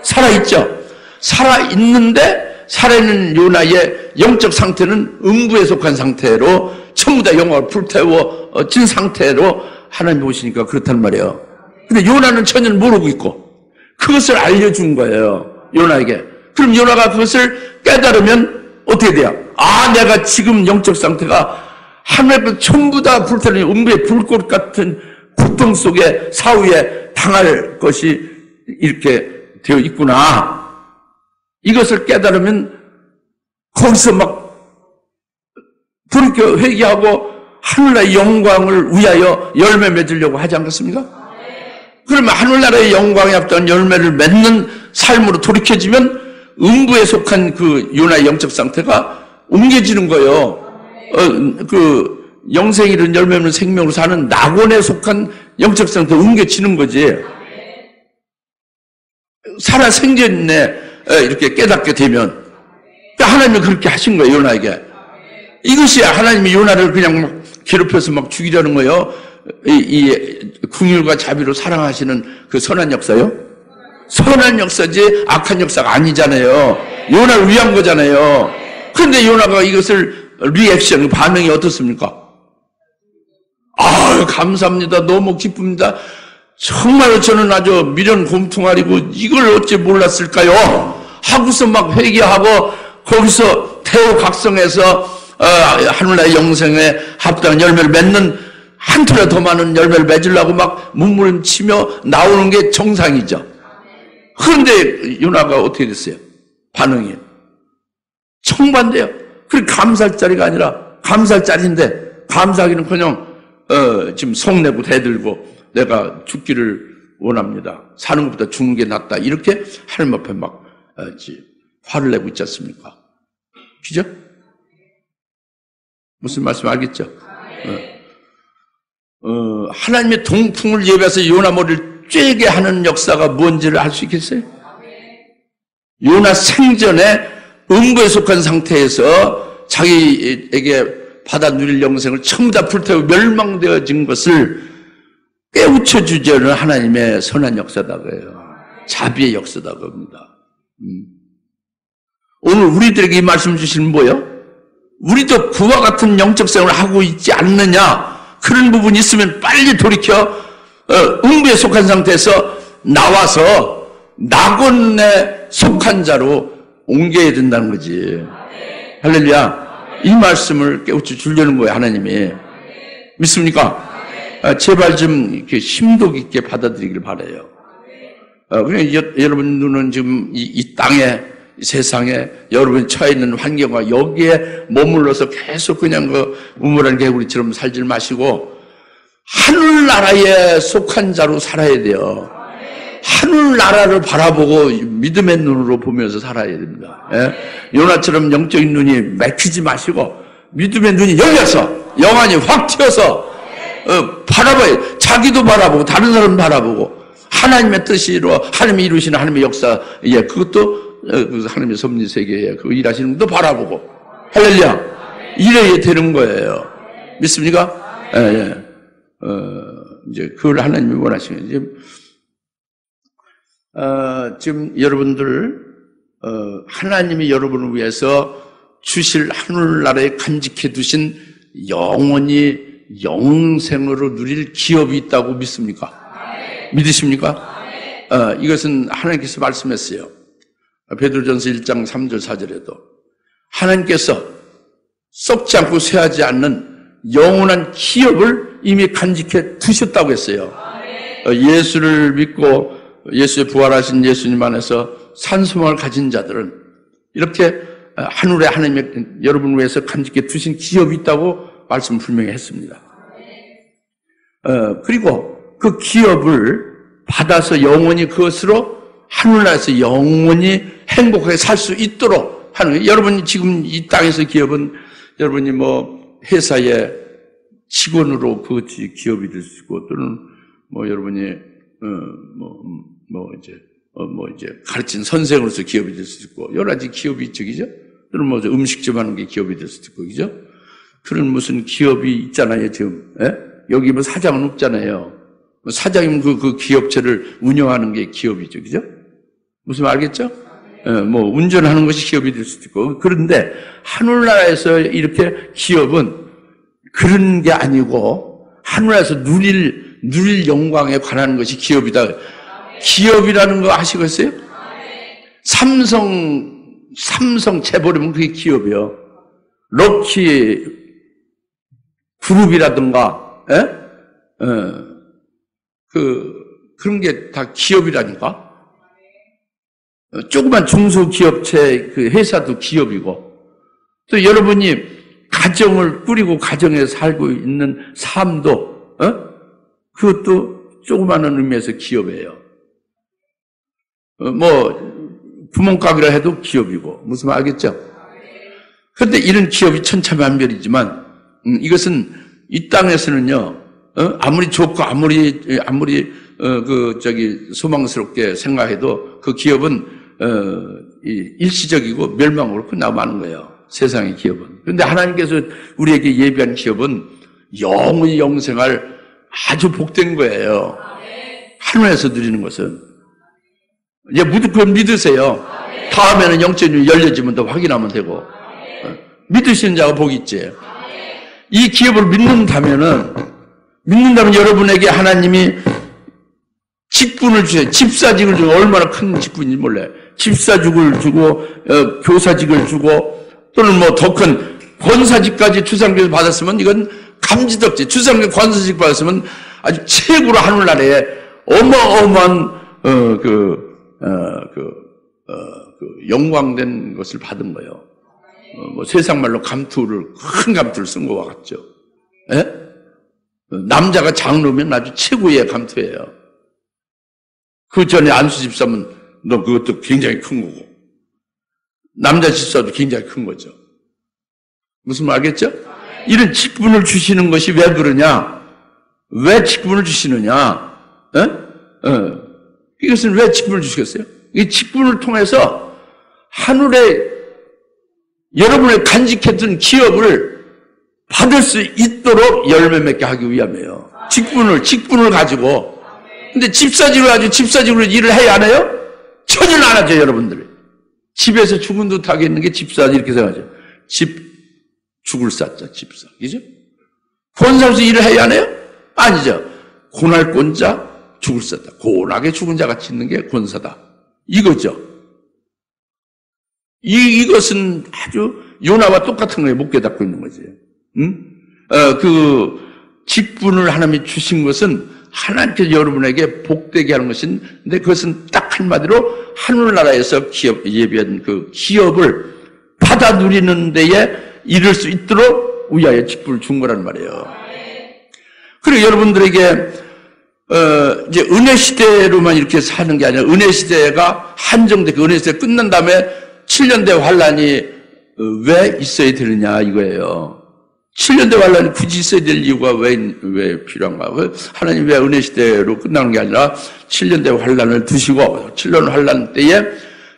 살아있죠? 살아있는데, 살아있는 요나의 영적 상태는 음부에 속한 상태로 전부 다 영광을 불태워진 상태로 하나님이 오시니까 그렇단 말이에요. 근데 요나는 전혀 모르고 있고, 그것을 알려준 거예요, 요나에게. 그럼 요나가 그것을 깨달으면 어떻게 돼요? 아, 내가 지금 영적 상태가 하늘에서 전부 다 불태우는 음부의 불꽃 같은 고통 속에 사후에 당할 것이 이렇게 되어 있구나. 이것을 깨달으면 거기서 막 돌이켜 회개하고 하늘나라의 영광을 위하여 열매 맺으려고 하지 않겠습니까? 그러면 하늘나라의 영광에 합당한 열매를 맺는 삶으로 돌이켜지면 음부에 속한 그 요나의 영적 상태가 옮겨지는 거예요. 그 영생 이른 열매 없는 생명으로 사는 낙원에 속한 영적 상태가 옮겨지는 거지. 살아 생전에 이렇게 깨닫게 되면 하나님이 그렇게 하신 거예요, 요나에게. 이것이 하나님이 요나를 그냥 막 괴롭혀서 막 죽이려는 거예요. 이 긍휼과 자비로 사랑하시는 그 선한 역사요? 선한 역사지 악한 역사가 아니잖아요. 요나를 위한 거잖아요. 그런데 요나가 이것을 리액션, 반응이 어떻습니까? 아, 감사합니다. 너무 기쁩니다. 정말 저는 아주 미련 곰퉁아리고 이걸 어찌 몰랐을까요? 하고서 막 회개하고 거기서 태호각성에서 하늘나라의 영생에 합당한 열매를 맺는 한 톨에 더 많은 열매를 맺으려고 막 몸부림치며 나오는 게 정상이죠. 그런데 요나가 어떻게 됐어요? 반응이 정반대요. 그게 감사할 자리가 아니라 감사할 자리인데 감사하기는커녕 지금 성내고 대들고 내가 죽기를 원합니다. 사는 것보다 죽는 게 낫다. 이렇게 하나님 앞에 막 화를 내고 있지 않습니까? 그죠? 무슨 말씀 알겠죠? 하나님의 동풍을 예배해서 요나 머리를 쬐게 하는 역사가 뭔지를 알 수 있겠어요? 요나 생전에 음부에 속한 상태에서 자기에게 받아 누릴 영생을 전부 다 불태우고 멸망되어진 것을 깨우쳐 주자는 하나님의 선한 역사다 그래요. 자비의 역사다 그럽니다. 오늘 우리들에게 이 말씀 주시는 뭐예요? 우리도 그와 같은 영적 생활을 하고 있지 않느냐? 그런 부분이 있으면 빨리 돌이켜 음부에 속한 상태에서 나와서 낙원에 속한 자로 옮겨야 된다는 거지. 할렐루야. 이 말씀을 깨우쳐 주려는 거예요, 하나님이. 믿습니까? 제발 좀 이렇게 심도 깊게 받아들이길 바라요. 여러분 눈은 지금 이 땅에, 이 세상에 여러분이 처해 있는 환경과 여기에 머물러서 계속 그냥 그 우물한 개구리처럼 살질 마시고 하늘나라에 속한 자로 살아야 돼요. 하늘나라를 바라보고 믿음의 눈으로 보면서 살아야 됩니다. 예? 요나처럼 영적인 눈이 막히지 마시고 믿음의 눈이 열려서 영안이 확 튀어서 바라봐요. 자기도 바라보고 다른 사람 바라보고 하나님의 뜻으로 하나님이 이루시는 하나님의 역사, 예, 그것도 하나님의 섭리 세계에 그 일하시는 분도 바라보고 할렐루야. 이래야 되는 거예요. 믿습니까? 예, 예. 이제 그걸 하나님이 원하시는 거예요. 지금 여러분들 하나님이 여러분을 위해서 주실 하늘나라에 간직해 두신 영원히 영생으로 누릴 기업이 있다고 믿습니까? 믿으십니까? 이것은 하나님께서 말씀했어요. 베드로전서 1장 3절 4절에도 하나님께서 썩지 않고 쇠하지 않는 영원한 기업을 이미 간직해 두셨다고 했어요. 예수를 믿고 예수의 부활하신 예수님 안에서 산소망을 가진 자들은 이렇게 하늘에 하나님의 여러분을 위해서 간직해 두신 기업이 있다고 말씀 분명히 했습니다. 그리고 그 기업을 받아서 영원히 그것으로 하늘나라에서 영원히 행복하게 살 수 있도록 하는 거예요. 여러분이 지금 이 땅에서 기업은 여러분이 뭐 회사의 직원으로 그것이 기업이 될 수 있고 또는 뭐 여러분이 이제 가르친 선생으로서 기업이 될 수 있고 여러 가지 기업이 있죠, 그죠? 또는 뭐 음식점 하는 게 기업이 될 수도 있고, 그죠? 그런 무슨 기업이 있잖아요, 지금. 예? 여기 뭐 사장은 없잖아요. 사장님 그 기업체를 운영하는 게 기업이죠. 그죠? 무슨 말 알겠죠? 뭐 운전하는 것이 기업이 될 수도 있고. 그런데 하늘나라에서 이렇게 기업은 그런 게 아니고 하늘나라에서 누릴 영광에 관한 것이 기업이다. 기업이라는 거 아시겠어요? 삼성 재벌이면 그게 기업이요. 럭키 그룹이라든가, 그런 게 다 기업이라니까. 조그만 중소기업체 그 회사도 기업이고, 또 여러분이 가정을 꾸리고 가정에 살고 있는 삶도, 그것도 조그마한 의미에서 기업이에요. 뭐, 구멍가게라 해도 기업이고, 무슨 말 알겠죠? 그런데 이런 기업이 천차만별이지만, 이것은 이 땅에서는요, 아무리 좋고 아무리 소망스럽게 생각해도 그 기업은 일시적이고 멸망으로 끝나고 마는 거예요. 세상의 기업은. 그런데 하나님께서 우리에게 예비한 기업은 영원히 영생할 아주 복된 거예요. 하늘에서 누리는 것은. 이제 무조건 믿으세요. 다음에는 영적인 열려지면 더 확인하면 되고. 믿으시는 자가 복이 있지. 이 기업을 믿는다면 여러분에게 하나님이 직분을 주세요. 집사직을 주고, 얼마나 큰 직분인지 몰라요. 집사직을 주고, 교사직을 주고, 또는 뭐 더 큰 권사직까지 주상교에서 받았으면 이건 감지덕지. 주상교 권사직 받았으면 아주 최고로 하늘나라에 어마어마한, 영광된 것을 받은 거예요. 뭐 세상 말로 큰 감투를 쓴 것과 같죠. 예? 남자가 장로면 아주 최고의 감투예요. 그 전에 안수 집사면 너 그것도 굉장히 큰 거고, 남자 집사도 굉장히 큰 거죠. 무슨 말 알겠죠? 이런 직분을 주시는 것이 왜 그러냐? 왜 직분을 주시느냐? 이것은 왜 직분을 주시겠어요? 이 직분을 통해서 하늘에 여러분의 간직했던 기업을 받을 수 있도록 열매 맺게 하기 위함이에요. 직분을 가지고. 근데 집사직을 가지고 집사직으로 일을 해야 하나요? 전혀 안 하죠, 여러분들이. 집에서 죽은 듯하게 있는 게 집사, 이렇게 생각하죠. 죽을 사자, 집사. 그죠? 권사로서 일을 해야 하나요? 아니죠. 고날권자, 죽을 사자. 고나게 죽은 자 같이 있는 게 권사다. 이거죠. 이것은 아주 요나와 똑같은 거에 못 깨닫고 있는 거지. 그 직분을 하나님이 주신 것은 하나님께서 여러분에게 복되게 하는 것인데, 그것은 딱 한마디로 하늘나라에서 예비한 그 기업을 받아 누리는 데에 이를 수 있도록 위하여 직분을 준 거란 말이에요. 그리고 여러분들에게 이제 은혜 시대로만 이렇게 사는 게 아니라, 은혜 시대가 한정돼, 그 은혜 시대 끝난 다음에 7년대 환란이 왜 있어야 되느냐 이거예요. 7년대 환란이 굳이 있어야 될 이유가 왜 필요한가? 하나님 왜 은혜 시대로 끝나는 게 아니라 7년대 환란을 두시고 7년 환란 때에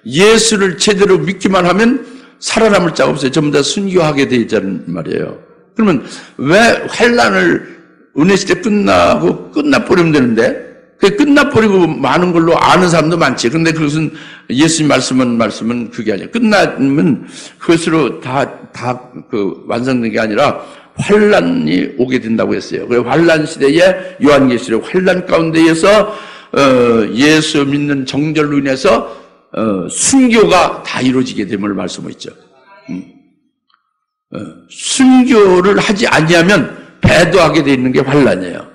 예수를 제대로 믿기만 하면 살아남을 자가 없어요. 전부 다 순교하게 돼 있다는 말이에요. 그러면 왜 환란을 은혜 시대 끝나버리면 되는데, 그 끝나버리고 많은 걸로 아는 사람도 많지. 그런데 그것은 예수님 말씀은 그게 아니에요. 끝나면 그것으로 완성된 게 아니라 환란이 오게 된다고 했어요. 그래서 환란 시대에 요한계시록 환란 가운데에서 예수 믿는 정절로 인해서 순교가 다 이루어지게 됨을 말씀하셨죠. 순교를 하지 아니하면 배도하게 돼 있는 게 환란이에요.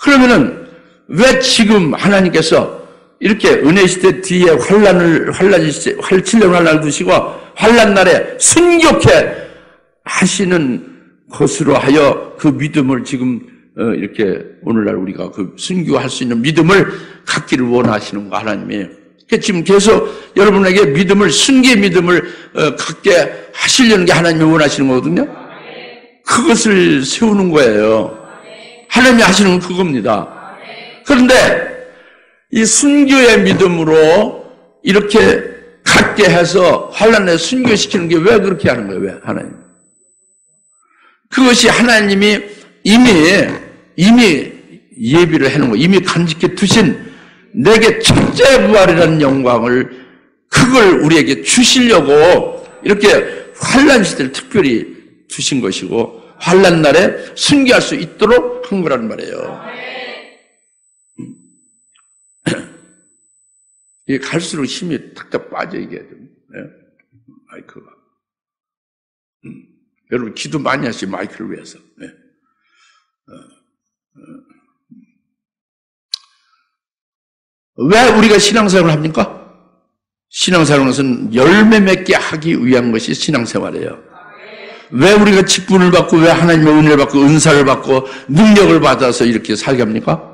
그러면은 왜 지금 하나님께서 이렇게 은혜 시대 뒤에 7년 환란을 두시고 환란 날에 순교케 하시는 것으로 하여 그 믿음을 지금 이렇게 오늘날 우리가 그 순교할 수 있는 믿음을 갖기를 원하시는가, 하나님이. 지금 계속 여러분에게 믿음을, 순교의 믿음을 갖게 하시려는 게 하나님이 원하시는 거거든요. 그것을 세우는 거예요. 하나님이 하시는 건 그겁니다. 그런데 이 순교의 믿음으로 이렇게 갖게 해서 환란에 순교시키는 게 왜 그렇게 하는 거예요? 왜 하나님? 그것이 하나님이 이미 예비를 해놓은 거, 이미 간직해 두신 내게 첫째 부활이라는 영광을, 그걸 우리에게 주시려고 이렇게 환난 시대를 특별히 두신 것이고, 환난 날에 순교할 수 있도록 한 거란 말이에요. 이게 갈수록 힘이 탁탁 빠져, 이게 좀. 네? 마이크가. 여러분, 기도 많이 하시, 마이크를 위해서. 네. 왜 우리가 신앙생활을 합니까? 신앙생활은 것은 열매 맺게 하기 위한 것이 신앙생활이에요. 왜 우리가 직분을 받고, 왜 하나님의 은혜를 받고, 은사를 받고, 능력을 받아서 이렇게 살게 합니까?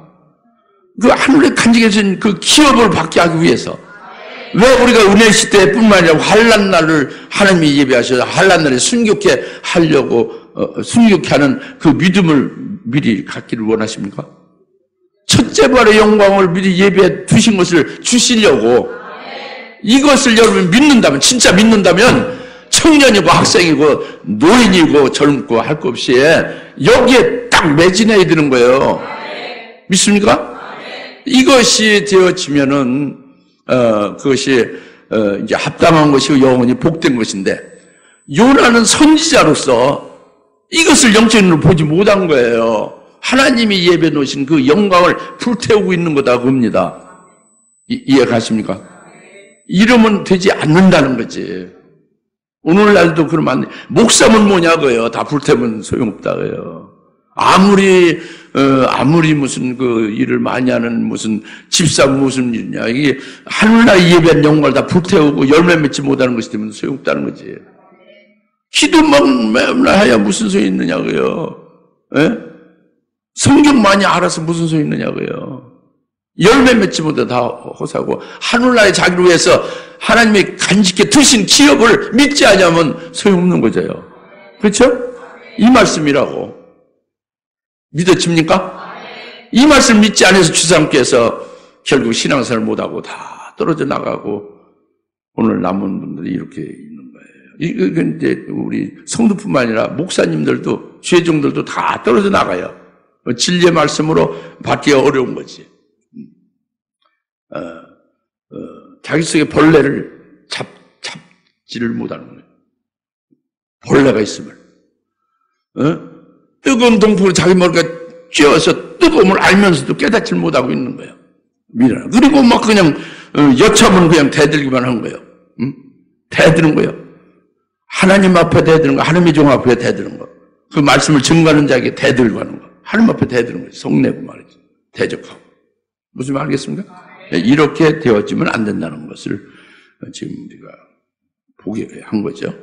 그 하늘에 간직해진 그 기업을 받게 하기 위해서. 왜 우리가 은혜 시대뿐만 아니라 환난 날을 하나님이 예배하셔서 환난 날에 순교케 하려고, 순교케 하는 그 믿음을 미리 갖기를 원하십니까? 첫째 부활의 영광을 미리 예배해 두신 것을 주시려고, 이것을 여러분 믿는다면, 진짜 믿는다면 청년이고 학생이고 노인이고 젊고 할 것 없이 여기에 딱 매진해야 되는 거예요. 믿습니까? 이것이 되어지면은 그것이 이제 합당한 것이고 영원히 복된 것인데, 요나는 선지자로서 이것을 영적으로 보지 못한 거예요. 하나님이 예배 놓으신 그 영광을 불태우고 있는 거다 봅니다. 이해 가십니까? 이러면 되지 않는다는 거지. 오늘날도 그러면 안 돼. 목사면 뭐냐고요. 다 불태우면 소용없다고요. 아무리 무슨 그 일을 많이 하는 무슨 집사 무슨 일이냐. 이게 하늘나라 예배한 영광을 다 불태우고 열매 맺지 못하는 것이 되면 소용없다는 거지. 기도만 맨날 해야 무슨 소용이 있느냐고요. 예? 성경 많이 알아서 무슨 소용이 있느냐고요. 열매 맺지 못해 다 허사고, 하늘나라의 자기를 위해서 하나님이 간직해 두신 기업을 믿지 않으면 소용없는 거죠. 그렇죠? 이 말씀이라고. 믿어집니까? 이 말씀 믿지 않아서 주상께서 결국 신앙생활 못하고 다 떨어져 나가고 오늘 남은 분들이 이렇게 있는 거예요. 이건 이제 우리 성도뿐만 아니라 목사님들도, 죄종들도 다 떨어져 나가요. 진리의 말씀으로 받기가 어려운 거지. 자기 속에 벌레를 잡지를 못하는 거예요. 벌레가 있으면. 뜨거운 동풍으로 자기 머리가 쬐어서 뜨거움을 알면서도 깨닫지 못하고 있는 거예요. 미련. 그리고 막 그냥 여차면 그냥 대들기만 한 거예요. 대드는 거예요. 하나님 앞에 대드는 거, 하나님의 종 앞에 대드는 거. 그 말씀을 증거하는 자에게 대들고 하는 거. 하나님 앞에 대드는 거예요. 속내고 말이죠. 대적하고. 무슨 말 알겠습니까? 이렇게 되어지면 안 된다는 것을 지금 우리가 보게 한 거죠.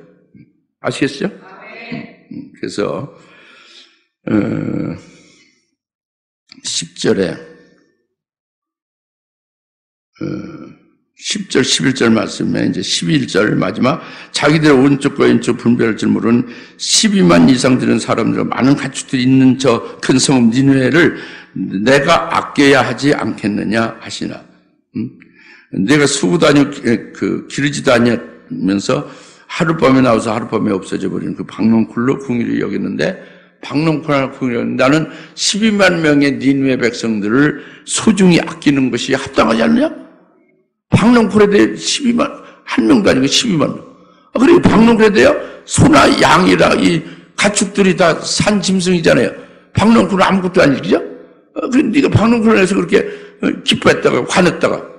아시겠죠? 그래서 10절에 10절 11절 말씀에 이제 11절 마지막, 자기들의 오른쪽과 왼쪽 분별할 줄 모르는 12만 이상 되는 사람들, 많은 가축들이 있는 저 큰 성읍 니느웨를 내가 아껴야 하지 않겠느냐 하시나. 내가 수고도 아니고 기르지도 아니면서 하룻밤에 나와서 하룻밤에 없어져 버리는 그 박농쿨로 궁일이 여겼는데, 박농쿨 궁일이 나는 12만 명의 니느웨 백성들을 소중히 아끼는 것이 합당하지 않느냐? 박농쿨에 대해 12만, 한 명도 아니고 12만 명. 그리고 박농쿨에 대해 소나 양이라 이 가축들이 다 산 짐승이잖아요. 박농쿨은 아무것도 아니지, 그죠? 그런데 네가 박농쿨에 대해서 그렇게 기뻐했다가 화냈다가,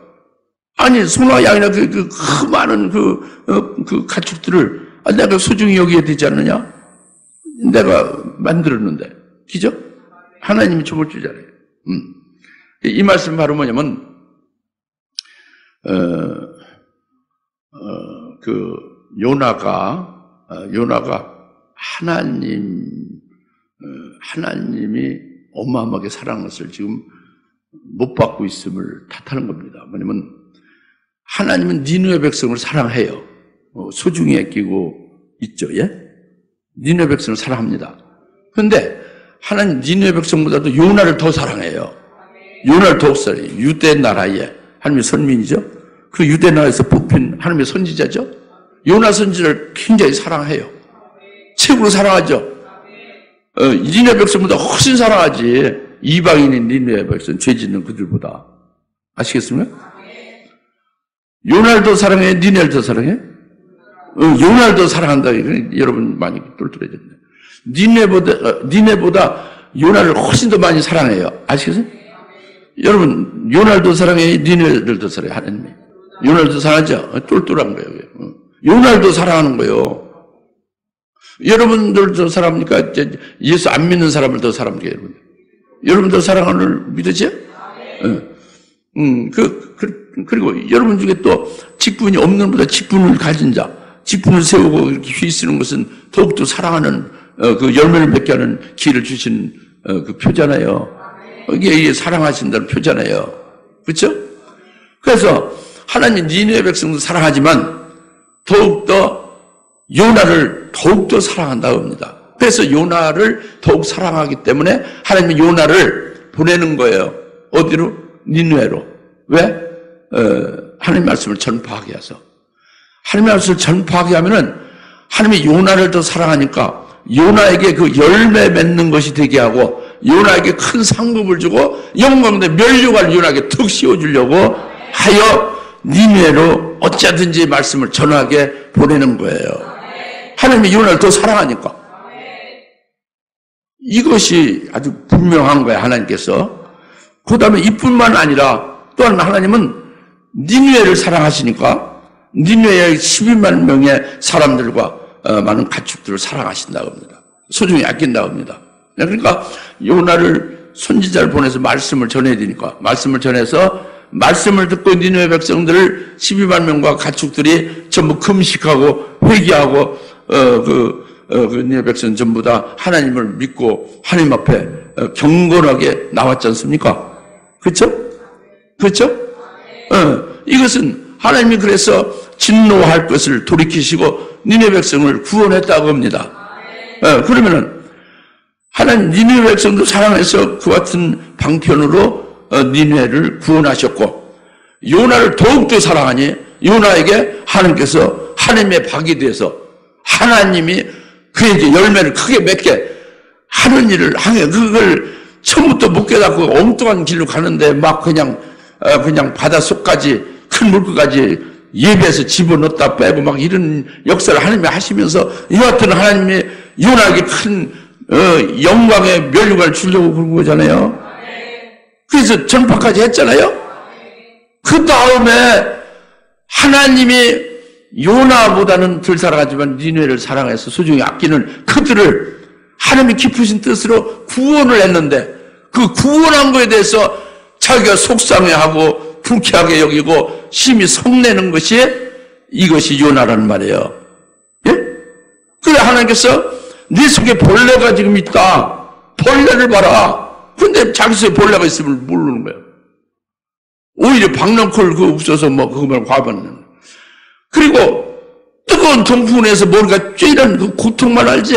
아니 소나 양이나 그 많은 그 가축들을 내가 소중히 여겨야 되지 않느냐? 내가 만들었는데, 그죠? 하나님이 줍을 주잖아요. 이 말씀 바로 뭐냐면 그 요나가 하나님이 어마어마하게 사랑하는 것을 지금 못 받고 있음을 탓하는 겁니다. 뭐냐면 하나님은 니느웨 백성을 사랑해요. 소중히 아끼고 있죠. 예? 니느웨 백성을 사랑합니다. 그런데 하나님 니느웨 백성보다도 요나를 더 사랑해요. 요나를 더욱 사랑해요. 유대 나라에, 하나님의 선민이죠. 그 유대 나라에서 뽑힌 하나님의 선지자죠. 요나 선지자를 굉장히 사랑해요. 최고로 사랑하죠. 니느웨 백성보다 훨씬 사랑하지. 이방인인 니느웨 백성 죄 짓는 그들보다. 아시겠습니까? 요나를 더 사랑해? 니느웨를 더 사랑해? 요나를 더 사랑한다. 여러분 많이 똘똘해졌네. 니느웨보다 요나를 훨씬 더 많이 사랑해요. 아시겠어요? 여러분 요나를 더 사랑해? 니느웨를 더 사랑해? 하나님이. 요나를 더 사랑하죠? 똘똘한 거예요. 요나를 더 사랑하는 거예요. 여러분들 더 사랑합니까? 예수 안 믿는 사람을 더 사랑합니까? 여러분 더 사랑하는 믿으세요? 그리고 여러분 중에 또 직분이 없는 보다 직분을 가진 자, 직분을 세우고 이렇게 휘쓰는 것은 더욱더 사랑하는 그 열매를 맺게 하는 기회를 주신 그 표잖아요. 이게 사랑하신다는 표잖아요. 그렇죠? 그래서 하나님 니느웨 백성도 사랑하지만 더욱더 요나를 더욱더 사랑한다 합니다. 그래서 요나를 더욱 사랑하기 때문에 하나님이 요나를 보내는 거예요. 어디로? 니느웨로. 왜? 하나님 말씀을 전파하게 해서. 하나님 말씀을 전파하게 하면은 하나님이 요나를 더 사랑하니까 요나에게 그 열매 맺는 것이 되게 하고 요나에게 큰 상급을 주고 영광대 면류관을 요나에게 턱 씌워주려고 하여 니느웨로 어찌하든지 말씀을 전하게 보내는 거예요. 하나님이 요나를 더 사랑하니까. 이것이 아주 분명한 거예요. 하나님께서. 그 다음에 이뿐만 아니라 또한 하나님은 니느웨를 사랑하시니까 니느웨의 12만 명의 사람들과 많은 가축들을 사랑하신다고 합니다. 소중히 아낀다고 합니다. 그러니까 요나를 선지자를 보내서 말씀을 전해야 되니까 말씀을 전해서 말씀을 듣고 니느웨 백성들을 12만 명과 가축들이 전부 금식하고 회개하고 니느웨 백성 전부 다 하나님을 믿고 하나님 앞에 경건하게 나왔지 않습니까? 그렇죠? 그렇죠? 이것은 하나님이 그래서 진노할 것을 돌이키시고 니느웨 백성을 구원했다고 합니다. 그러면은 하나님 니느웨 백성도 사랑해서 그 같은 방편으로 니느웨를 구원하셨고 요나를 더욱더 사랑하니 요나에게 하나님께서 하나님의 박이 돼서 하나님이 그에게 열매를 크게 맺게 하는 일을 하게 그걸 처음부터 못 깨닫고 엉뚱한 길로 가는데 막 그냥 바닷속까지 큰 물고까지 예배해서 집어넣었다 빼고 막 이런 역사를 하나님이 하시면서 이 같은 하나님이 요나에게 큰 영광의 면류관을 주려고 그런 거잖아요. 그래서 전파까지 했잖아요. 그 다음에 하나님이 요나보다는 덜 사랑하지만 니느웨를 사랑해서 소중히 아끼는 그들을 하나님이 깊으신 뜻으로 구원을 했는데 그 구원한 거에 대해서 자기가 속상해하고 불쾌하게 여기고 심히 성내는 것이 이것이 요나라는 말이에요. 예? 그래 하나님께서 네 속에 벌레가 지금 있다. 벌레를 봐라. 근데 자기 속에 벌레가 있으면 모르는 거예요. 오히려 박넝쿨 그거 없어서 뭐 그거만 과반는. 그리고 뜨거운 동풍에서 머리가 쬐이는 그 고통만 알지.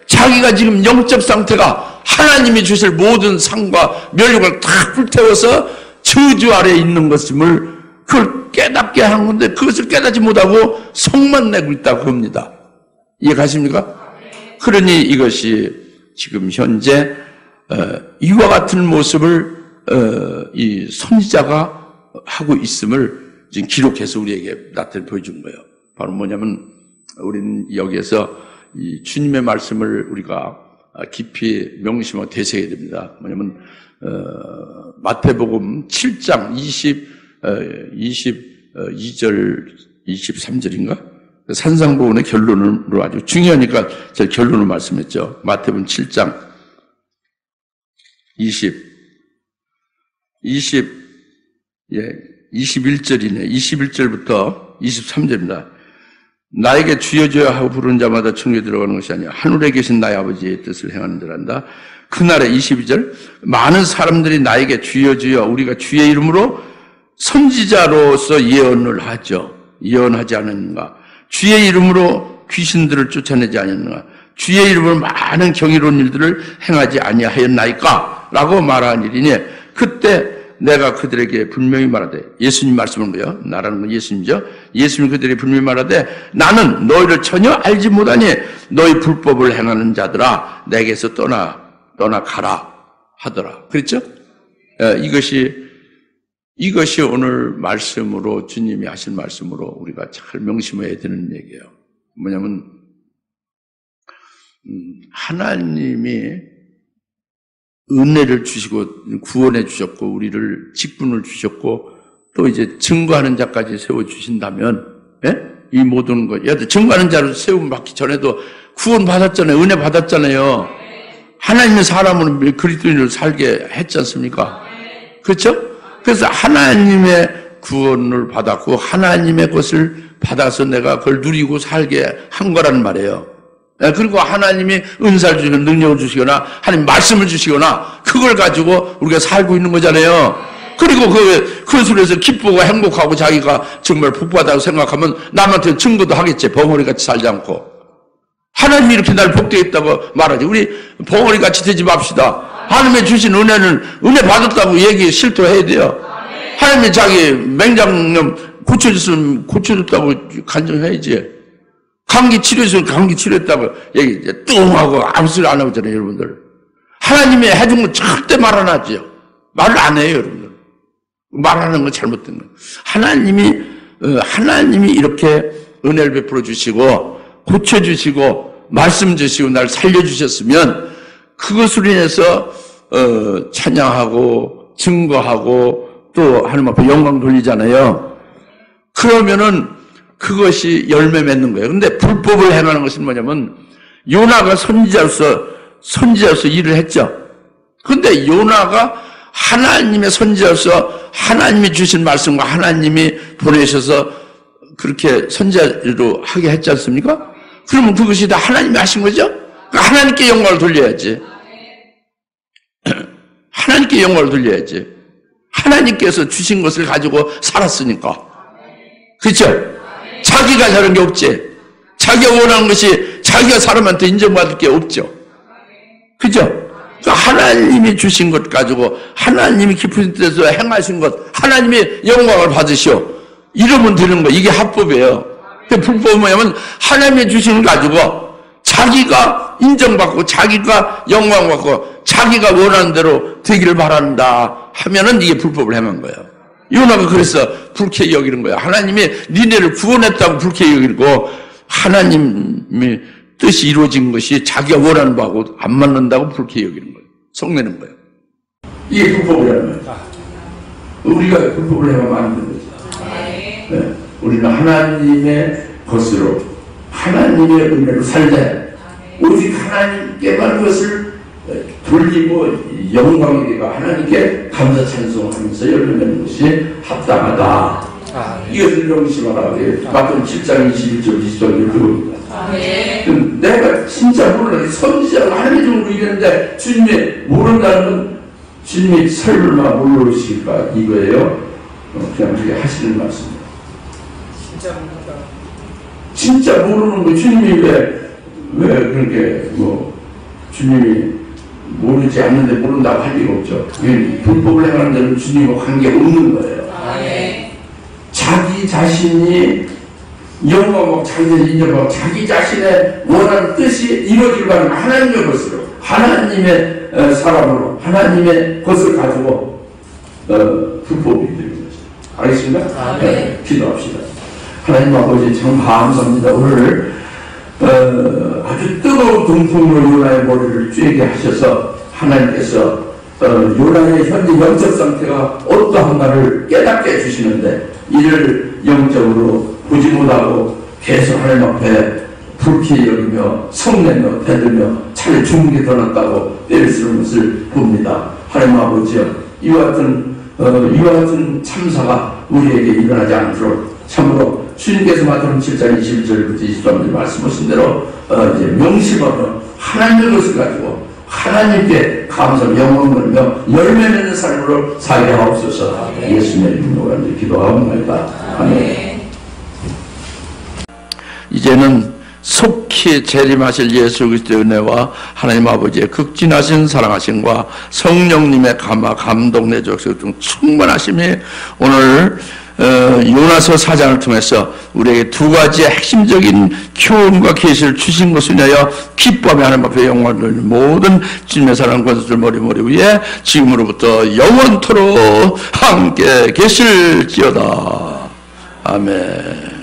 자기가 지금 영적 상태가 하나님이 주실 모든 상과 면류관을 다 불태워서 저주 아래에 있는 것임을 그걸 깨닫게 한 건데 그것을 깨닫지 못하고 성만 내고 있다고 합니다. 이해가십니까? 그러니 이것이 지금 현재 이와 같은 모습을 이 선지자가 하고 있음을 지금 기록해서 우리에게 나타내 보여준 거예요. 바로 뭐냐면 우리는 여기에서 이 주님의 말씀을 우리가 깊이 명심하고 되새겨야 됩니다. 뭐냐면 마태복음 7장 22절 23절인가? 산상보훈의 결론으로 아주 중요하니까 제가 결론을 말씀했죠. 마태복음 7장 21절이네. 21절부터 23절입니다. 나에게 주여 주여 하고 부르는 자마다 천국에 들어가는 것이 아니라 하늘에 계신 나의 아버지의 뜻을 행하는 자란다. 그날에 22절 많은 사람들이 나에게 주여 주여 우리가 주의 이름으로 선지자로서 예언을 하죠. 예언하지 않았는가? 주의 이름으로 귀신들을 쫓아내지 않았는가? 주의 이름으로 많은 경이로운 일들을 행하지 아니하였나이까? 라고 말한 일이니 그때 내가 그들에게 분명히 말하되 예수님 말씀은 거예요. 나라는 건 예수님이죠. 예수님 그들에게 분명히 말하되 나는 너희를 전혀 알지 못하니 너희 불법을 행하는 자들아 내게서 떠나 가라. 하더라. 그렇죠? 이것이 오늘 말씀으로 주님이 하신 말씀으로 우리가 잘 명심해야 되는 얘기예요. 뭐냐면 하나님이 은혜를 주시고 구원해 주셨고 우리를 직분을 주셨고 또 이제 증거하는 자까지 세워 주신다면, 예? 이 모든 것, 증거하는 자를 세움 받기 전에도 구원 받았잖아요. 은혜 받았잖아요. 하나님의 사람으로 그리스도인을 살게 했지 않습니까? 그렇죠? 그래서 하나님의 구원을 받았고 하나님의 것을 받아서 내가 그걸 누리고 살게 한 거란 말이에요. 그리고 하나님이 은사를 주시거나 능력을 주시거나 하나님 말씀을 주시거나 그걸 가지고 우리가 살고 있는 거잖아요. 그리고 그것으로 해서 기쁘고 행복하고 자기가 정말 복받다고 생각하면 남한테 증거도 하겠지. 벙어리같이 살지 않고. 하나님이 이렇게 날 복되어 있다고 말하지. 우리 벙어리같이 되지 맙시다. 하나님의 주신 은혜는 은혜 받았다고 얘기 실토해야 돼요. 하나님이 자기 맹장염 고쳐줬으면 고쳐줬다고 간증해야지. 감기 치료했으면 감기 치료했다고 얘기 뚱하고 아무 소리 안 하잖아요, 여러분들. 하나님이 해준 건 절대 말 안 하죠. 말을 안 해요, 여러분들. 말하는 건 잘못된 거예요. 하나님이 이렇게 은혜를 베풀어 주시고 고쳐주시고 말씀 주시고 날 살려주셨으면 그것으로 인해서 찬양하고 증거하고 또 하나님 앞에 영광 돌리잖아요. 그러면은 그것이 열매 맺는 거예요. 근데 불법을 행하는 것은 뭐냐면 요나가 선지자로서 일을 했죠. 근데 요나가 하나님의 선지자로서 하나님이 주신 말씀과 하나님이 보내셔서 그렇게 선지자로 하게 했지 않습니까? 그러면 그것이 다 하나님이 하신 거죠? 하나님께 영광을 돌려야지. 하나님께 영광을 돌려야지. 하나님께서 주신 것을 가지고 살았으니까. 그렇죠? 자기가 다른 게 없지. 자기가 원하는 것이 자기가 사람한테 인정받을 게 없죠. 그죠? 하나님이 주신 것 가지고 하나님이 깊은 데서 행하신 것 하나님이 영광을 받으시오. 이러면 되는 거. 이게 합법이에요. 불법은 뭐냐면 하나님이 주신 것 가지고 자기가 인정받고 자기가 영광받고 자기가 원하는 대로 되기를 바란다 하면은 이게 불법을 행한 거예요. 요나가 그래서 불쾌히 여기는 거예요. 하나님이 니네를 구원했다고 불쾌히 여기고 하나님의 뜻이 이루어진 것이 자기가 원하는 바하고 안 맞는다고 불쾌히 여기는 거예요. 속내는 거예요. 이게 불법을 하는 거예요. 우리가 불법을 해면 안 되는 거죠. 네. 우리는 하나님의 것으로 하나님의 은혜로 살되 오직 하나님께만 그것을 돌리고 영광이가 하나님께 감사 찬송하면서 열매내는 것이 합당하다. 이것을 명심하라. 마태복음 7장 21절 22절 그겁니다. 내가 진짜 몰라. 선지자가 하나님의 종으로 이랬는데 주님이 모른다는 건 주님이 설마 모르실까 이거예요. 그냥 그렇게 하시는 말씀입니다. 진짜 모르는 거 주님이 왜 그렇게 주님이 모르지 않는데 모른다고 할 리가 없죠. 불법을 행하는 데는 주님과 관계가 없는 거예요. 자기 자신이 영광하고 자기 자신이 인정하고 자기 자신의 원하는 뜻이 이루어질 바는 하나님의 것으로 하나님의 사람으로 하나님의 것을 가지고 불법이 되는 거죠. 알겠습니까? 네, 기도합시다. 하나님 아버지 참 감사합니다. 오늘 아주 뜨거운 동풍으로 요나의 머리를 쬐게 하셔서 하나님께서 요나의 현재 영적 상태가 어떠한가를 깨닫게 해주시는데 이를 영적으로 보지 못하고 계속 하나님 앞에 불쾌히 여기며 성내며 대들며 차라리 죽는 게 더 낫다고 때를 쓰는 것을 봅니다. 하나님 아버지여 이와 같은 참사가 우리에게 일어나지 않도록 참으로 주님께서 마태복음 7장 21절부터 23절 말씀하신 대로 이제 명심하며 하나님의 것을 가지고 하나님께 감사하며 영광을 돌리며 열매 맺는 삶으로 살게 하옵소서. 예수님의 이름으로 기도하옵나이다. 아멘. 이제는 속히 재림하실 예수 그리스도의 은혜와 하나님 아버지의 극진하신 사랑하심과 성령님의 감화 감동 내주셔서 충만하심이 오늘 요나서 4장을 통해서 우리에게 두 가지의 핵심적인 교훈과 계시를 주신 것을 인하여 기뻐하며 하나님 앞에 영광을 돌리는 모든 주님의 사랑하는 권속들 머리 위에 지금으로부터 영원토록 함께 계실지어다. 아멘.